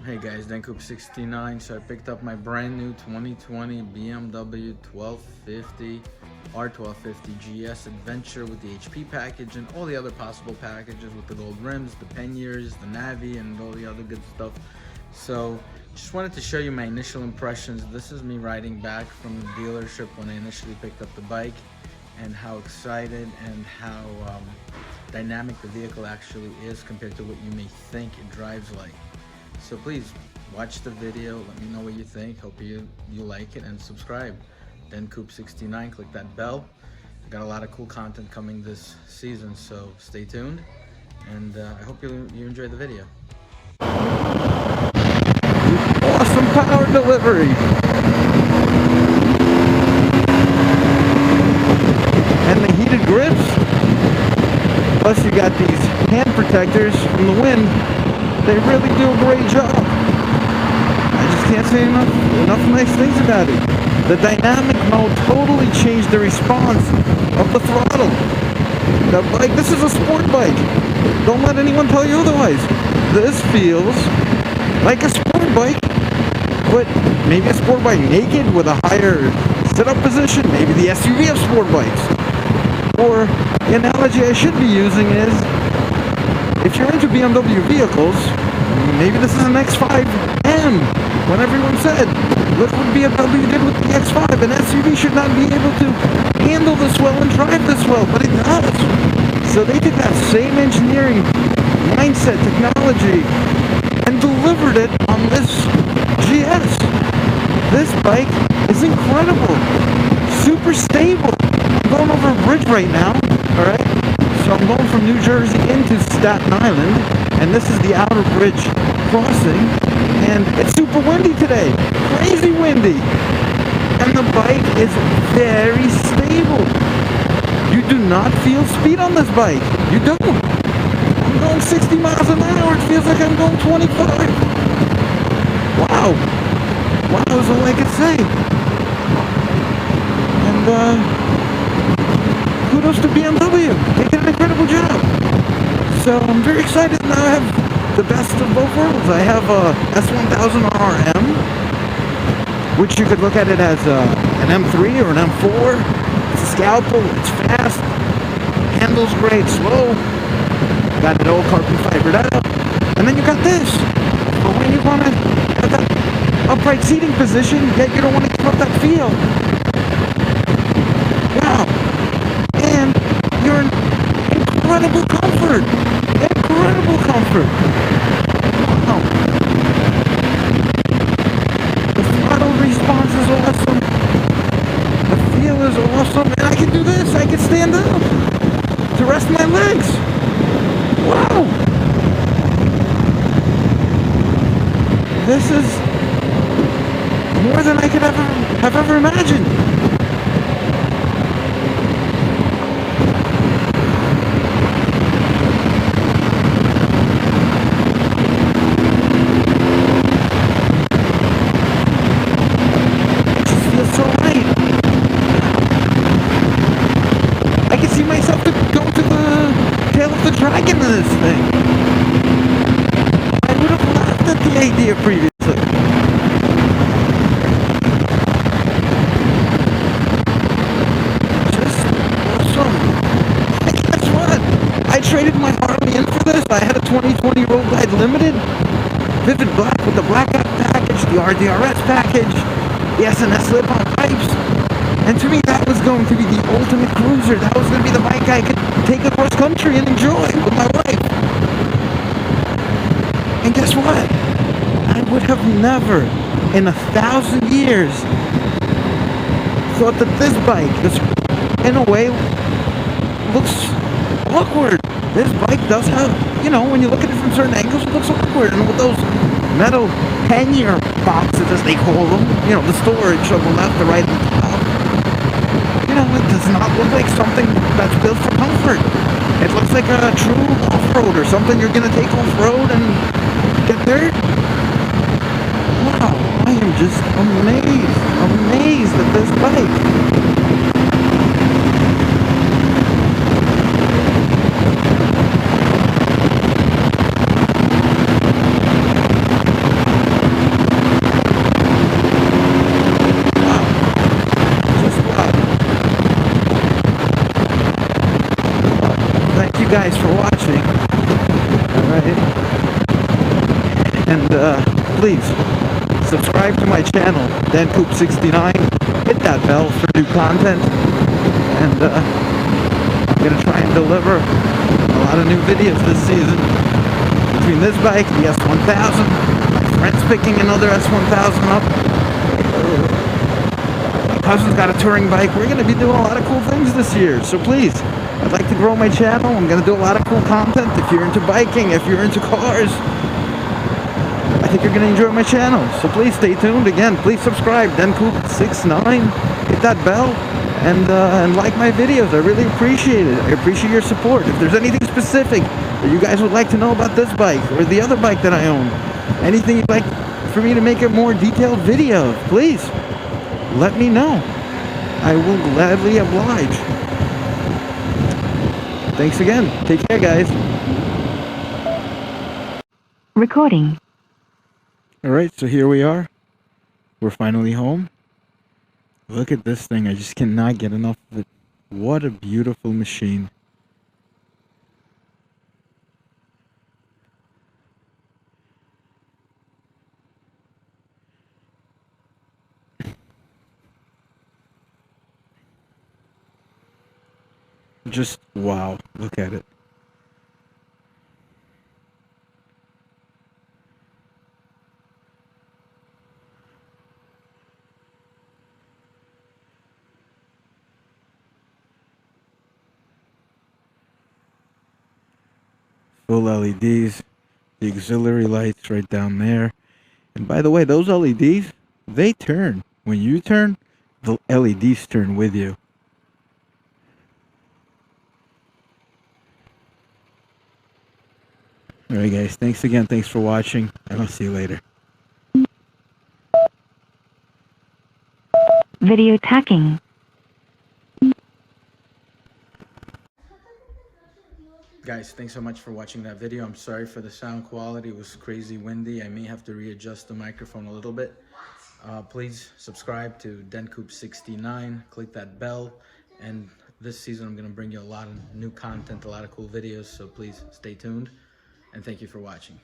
Hey guys, Denkoop69. So I picked up my brand new 2020 BMW 1250 R1250GS Adventure with the HP package and all the other possible packages with the gold rims, the panniers, the Navi, and all the other good stuff. So just wanted to show you my initial impressions. This is me riding back from the dealership when I initially picked up the bike, and how excited and how dynamic the vehicle actually is compared to what you may think it drives like. So please watch the video, let me know what you think. Hope you like it, and subscribe. Denkoop69, click that bell. I got a lot of cool content coming this season, so stay tuned, and I hope you enjoy the video. Awesome power delivery! And the heated grips. Plus you got these hand protectors from the wind. They really do a great job. I just can't say enough nice things about it. The dynamic mode totally changed the response of the throttle. The bike, this is a sport bike. Don't let anyone tell you otherwise. This feels like a sport bike, but maybe a sport bike naked with a higher sit-up position. Maybe the SUV of sport bikes. Or the analogy I should be using is, if you're into BMW vehicles, maybe this is an X5M. When everyone said, look what BMW did with the X5, an SUV should not be able to handle this well and drive this well, but it does. So they took that same engineering mindset, technology, and delivered it on this GS. This bike is incredible, super stable. I'm going over a bridge right now, alright? So I'm going from New Jersey into Staten Island, and this is the outer bridge crossing, and it's super windy today, crazy windy, and the bike is very stable. You do not feel speed on this bike, you don't. I'm going 60 miles an hour, it feels like I'm going 25. Wow, is all I could say. And kudos to BMW, they did an incredible job. So I'm very excited now. I have the best of both worlds. I have a S1000RM, which you could look at it as an M3 or an M4. It's a scalpel, it's fast, handles great, slow, got it all carbon fibered out. And then you got this, but when you want to have that upright seating position, yet you don't want to give up that feel. Wow. And you're in incredible comfort. Incredible comfort. Wow. The throttle response is awesome. The feel is awesome. And I can do this. I can stand up to rest my legs. Wow. This is more than I could have ever imagined. Myself to go to the tail of the dragon of this thing. I would have laughed at the idea previously. Just awesome. And guess what? I traded my Harley in for this. I had a 2020 Road Glide Limited, Vivid Black with the Black App package, the RDRS package, the SNS slip-on pipes. And to me, that was going to be the ultimate cruiser. That was going to be the bike I could take across country and enjoy with my wife. And guess what? I would have never, in 1,000 years, thought that this bike, in a way, looks awkward. This bike does have, when you look at it from certain angles, it looks awkward. And with those metal pannier boxes, as they call them, the storage on the left, the right, and the top, it does not look like something that's built for comfort. It looks like a true off-road or something you're going to take off-road and get dirt. Wow, I am just amazed at this bike. you guys for watching. Alright. And please subscribe to my channel, DenCoop69. Hit that bell for new content. And I'm gonna try and deliver a lot of new videos this season. Between this bike, the S1000, my friend's picking another S1000 up. My cousin's got a touring bike. We're gonna be doing a lot of cool things this year. So please, I'd like to grow my channel. I'm gonna do a lot of cool content. If you're into biking, if you're into cars, I think you're gonna enjoy my channel. So please stay tuned. Again, please subscribe, DenCoop69. Hit that bell. And like my videos. I really appreciate it. I appreciate your support. If there's anything specific that you guys would like to know about this bike or the other bike that I own, anything you'd like for me to make a more detailed video, please let me know. I will gladly oblige. Thanks again. Take care, guys. Recording. Alright, so here we are. We're finally home. Look at this thing. I just cannot get enough of it. What a beautiful machine. Just wow. Look at it. Full LEDs, the auxiliary lights right down there. And by the way, those LEDs, they turn. When you turn, the LEDs turn with you. Alright guys, thanks again. Thanks for watching, and I'll see you later. Video tacking. Guys, thanks so much for watching that video. I'm sorry for the sound quality. It was crazy windy. I may have to readjust the microphone a little bit. Please subscribe to DenCoop69. Click that bell. And this season, I'm going to bring you a lot of new content, a lot of cool videos. So please stay tuned. And thank you for watching.